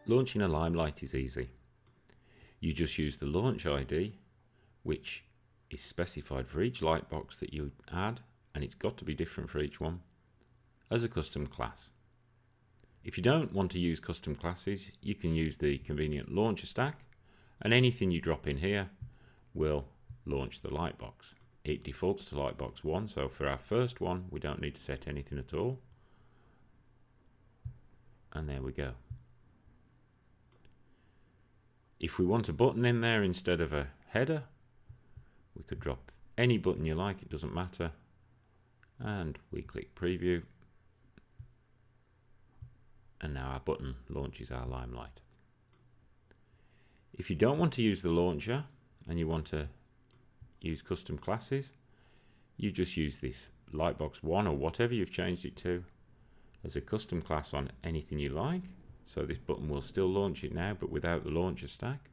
Launching a Limelight is easy. You just use the launch ID, which is specified for each lightbox that you add, and it's got to be different for each one, as a custom class. If you don't want to use custom classes, you can use the convenient launcher stack, and anything you drop in here will launch the lightbox. It defaults to lightbox 1, so for our first one we don't need to set anything at all. And there we go. If we want a button in there instead of a header, we could drop any button you like, it doesn't matter. And we click preview. And now our button launches our Limelight. If you don't want to use the launcher and you want to use custom classes, you just use this lightbox 1 or whatever you've changed it to as a custom class on anything you like. So this button will still launch it now, but without the launcher stack.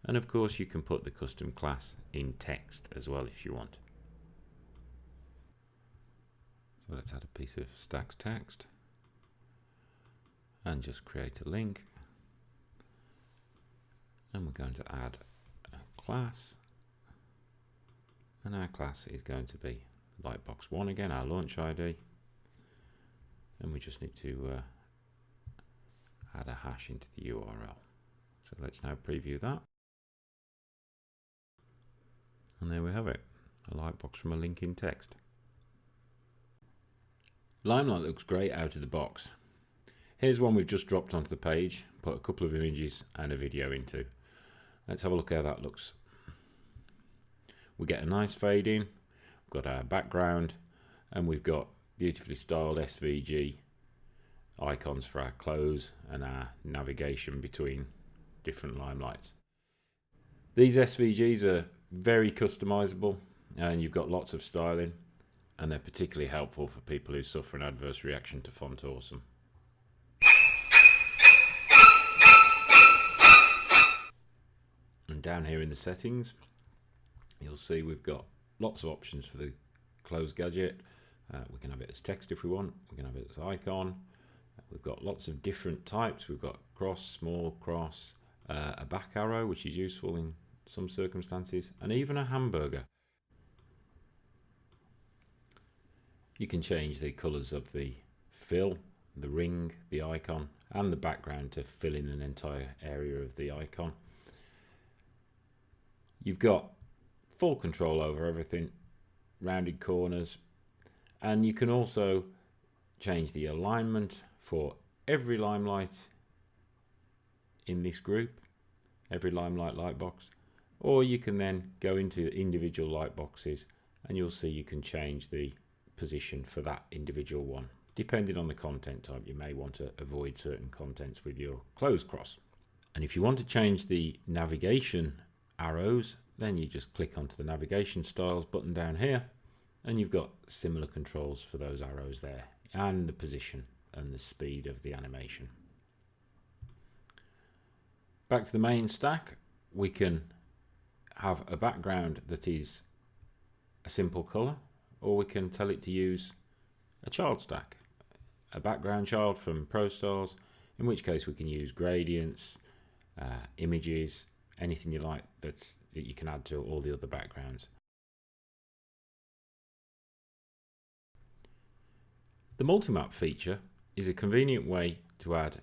And of course you can put the custom class in text as well if you want. So let's add a piece of stacks text and just create a link. And we're going to add a class. And our class is going to be lightbox 1 again, our launch ID. And we just need to add a hash into the URL. So let's now preview that. And there we have it, a lightbox from a link in text. Limelight looks great out of the box. Here's one we've just dropped onto the page, put a couple of images and a video into. Let's have a look how that looks. We get a nice fade in, we've got our background, and we've got beautifully styled SVG icons for our close and our navigation between different Limelights. These SVGs are very customizable and you've got lots of styling, and they're particularly helpful for people who suffer an adverse reaction to Font Awesome. And down here in the settings, you'll see we've got lots of options for the close gadget. We can have it as text if we want, we can have it as icon. We've got lots of different types. We've got cross, small, cross, a back arrow, which is useful in some circumstances, and even a hamburger. You can change the colours of the fill, the ring, the icon, and the background to fill in an entire area of the icon. You've got full control over everything, rounded corners, and you can also change the alignment for every Limelight in this group, every Limelight lightbox, or you can then go into individual lightboxes and you'll see you can change the position for that individual one. Depending on the content type, you may want to avoid certain contents with your close cross. And if you want to change the navigation arrows, then you just click onto the navigation styles button down here, and you've got similar controls for those arrows there, and the position and the speed of the animation. Back to the main stack, we can have a background that is a simple color, or we can tell it to use a child stack, a background child from ProStars, in which case we can use gradients, images, anything you like that you can add to all the other backgrounds. The Multimap feature is a convenient way to add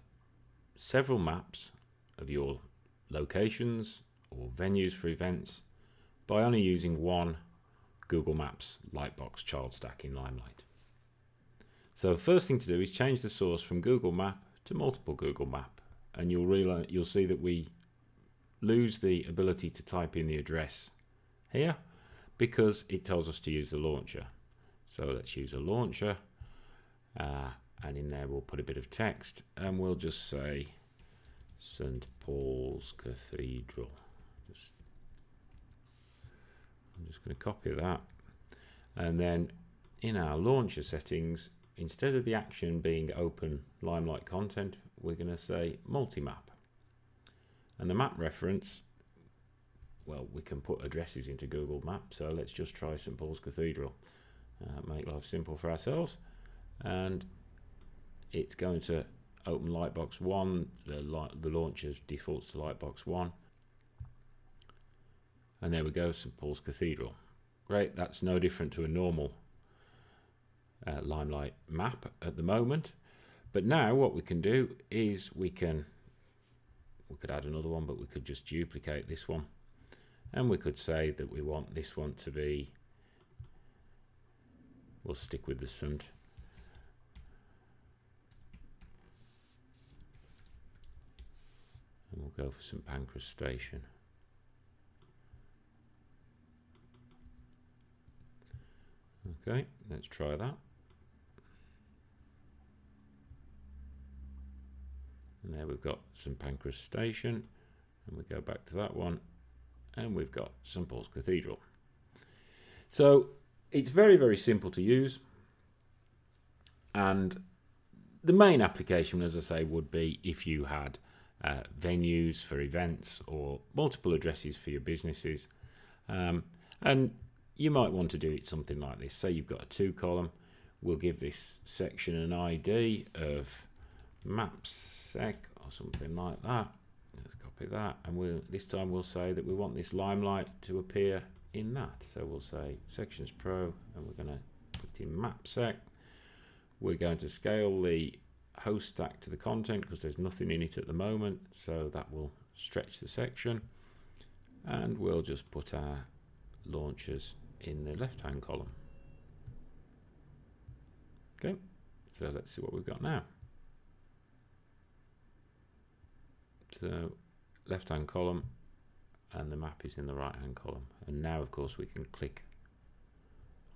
several maps of your locations or venues for events by only using one Google Maps Lightbox child stack in Limelight. So first thing to do is change the source from Google Map to multiple Google Map, and you'll see that we lose the ability to type in the address here because it tells us to use the launcher. So let's use a launcher, and in there we'll put a bit of text, and we'll just say St. Paul's Cathedral. I'm just going to copy that, and then in our launcher settings, instead of the action being open Limelight content, we're going to say Multimap. And the map reference, well, we can put addresses into Google Maps, so let's just try St. Paul's Cathedral. Make life simple for ourselves, and it's going to open Lightbox 1, the launcher defaults to Lightbox 1. And there we go, St Paul's Cathedral. Great, that's no different to a normal Limelight map at the moment. But now what we can do is we could add another one, but we could just duplicate this one. And we could say that we want this one to be, we'll stick with the St. And we'll go for St Pancras Station. Okay, let's try that. And there we've got St Pancras Station, and we go back to that one, and we've got St Paul's Cathedral. So it's very, very simple to use, and the main application, as I say, would be if you had venues for events or multiple addresses for your businesses, and you might want to do it something like this. Say you've got a 2-column, we'll give this section an ID of mapsec or something like that. Let's copy that, and this time we'll say that we want this Limelight to appear in that. So we'll say sections pro, and we're going to put in mapsec. We're going to scale the host stack to the content because there's nothing in it at the moment, so that will stretch the section, and we'll just put our launchers in the left hand column. Okay, so let's see what we've got now. So left hand column, and the map is in the right hand column, and now of course we can click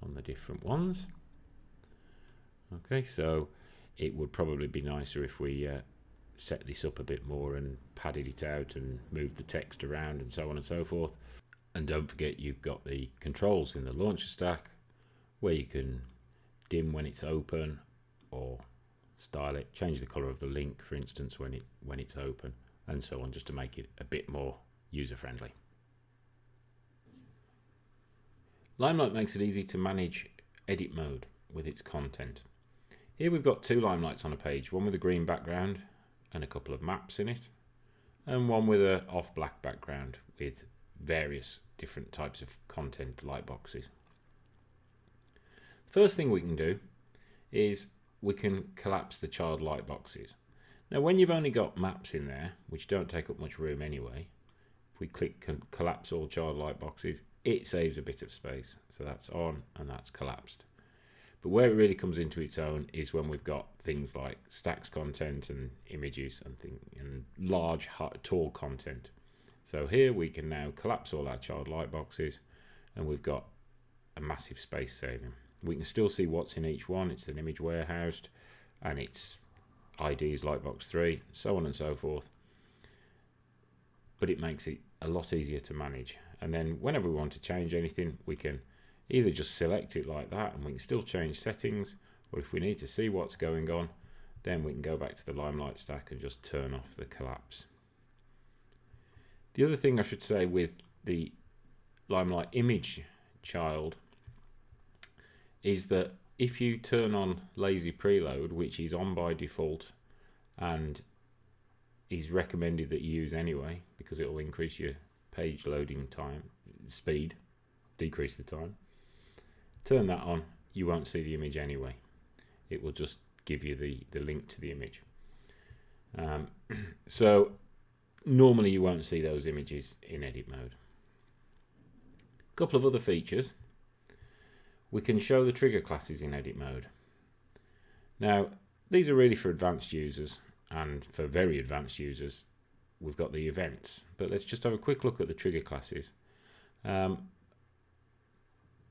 on the different ones. Okay, so it would probably be nicer if we set this up a bit more and padded it out and moved the text around and so on and so forth. And don't forget, you've got the controls in the launcher stack where you can dim when it's open or style it, change the color of the link, for instance, when it's open, and so on, just to make it a bit more user friendly. Limelight makes it easy to manage edit mode with its content. Here we've got 2 Limelights on a page, one with a green background and a couple of maps in it, and one with a off black background with various different types of content light boxes. First thing we can do is we can collapse the child light boxes. Now when you've only got maps in there, which don't take up much room anyway, if we click collapse all child light boxes, it saves a bit of space. So that's on and that's collapsed. But where it really comes into its own is when we've got things like stacks content and images and large, tall content. So here we can now collapse all our child light boxes, and we've got a massive space saving. We can still see what's in each one. It's an image warehoused, and its ID is Lightbox 3, so on and so forth. But it makes it a lot easier to manage. And then whenever we want to change anything, we can either just select it like that, and we can still change settings, or if we need to see what's going on, then we can go back to the Limelight stack and just turn off the collapse. The other thing I should say with the Limelight image child is that if you turn on lazy preload, which is on by default and is recommended that you use anyway because it will increase your page loading time, speed, decrease the time, turn that on, you won't see the image anyway. It will just give you the link to the image. So normally you won't see those images in edit mode. A couple of other features. We can show the trigger classes in edit mode. Now these are really for advanced users, and for very advanced users we've got the events, but let's just have a quick look at the trigger classes.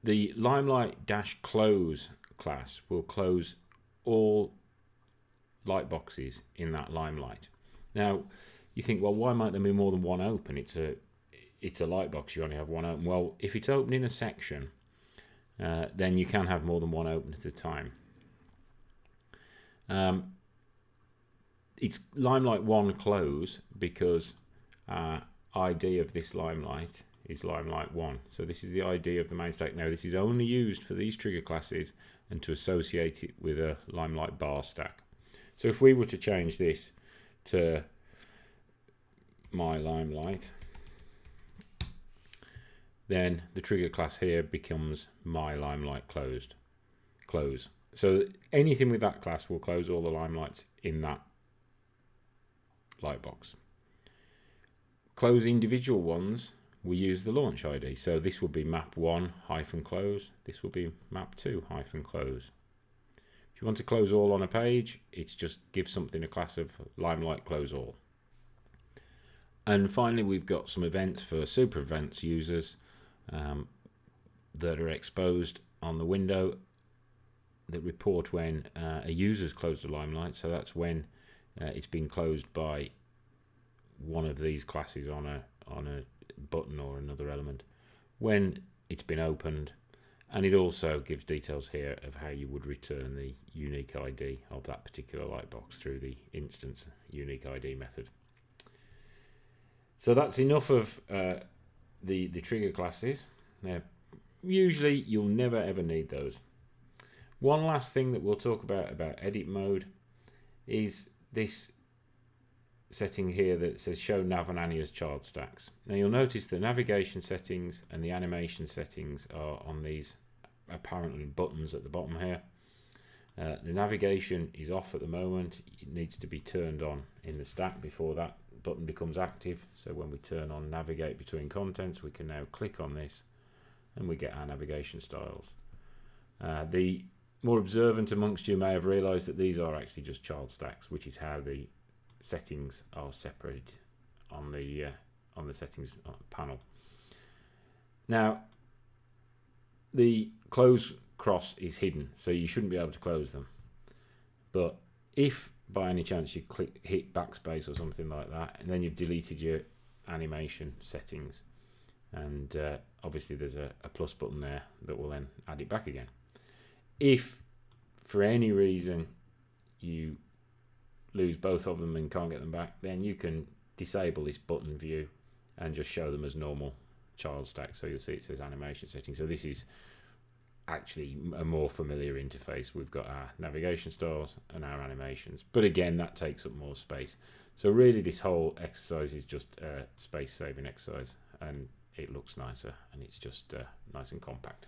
The Limelight-close class will close all light boxes in that Limelight. Now you think, well, why might there be more than one open? It's a light box, you only have one open. Well, if it's open in a section, then you can have more than one open at a time. It's Limelight 1 close because ID of this Limelight is Limelight 1. So this is the ID of the main stack. Now this is only used for these trigger classes and to associate it with a Limelight bar stack. So if we were to change this to my Limelight, then the trigger class here becomes my Limelight close. So anything with that class will close all the Limelights in that lightbox. Close individual ones, we use the launch ID. So this will be map1-close. This will be map2-close. If you want to close all on a page, it's just give something a class of Limelight close all. And finally, we've got some events for super events users that are exposed on the window that report when a user's closed a Limelight. So that's when it's been closed by one of these classes on a button or another element, when it's been opened, and it also gives details here of how you would return the unique ID of that particular lightbox through the instance unique ID method. So that's enough of the trigger classes. Now, usually you'll never ever need those. One last thing that we'll talk about edit mode is this setting here that says show nav and ani as child stacks. Now you'll notice the navigation settings and the animation settings are on these apparently buttons at the bottom here. The navigation is off at the moment. It needs to be turned on in the stack before that button becomes active. So when we turn on navigate between contents, we can now click on this and we get our navigation styles. The more observant amongst you may have realized that these are actually just child stacks, which is how the settings are separated on the settings panel. Now the close cross is hidden, so you shouldn't be able to close them, but if by any chance you hit backspace or something like that, and then you've deleted your animation settings, and obviously there's a plus button there that will then add it back again. If for any reason you lose both of them and can't get them back, then you can disable this button view and just show them as normal child stack. So you'll see it says animation settings. So this is actually a more familiar interface. We've got our navigation styles and our animations, but again that takes up more space. So really this whole exercise is just a space saving exercise, and it looks nicer and it's just nice and compact.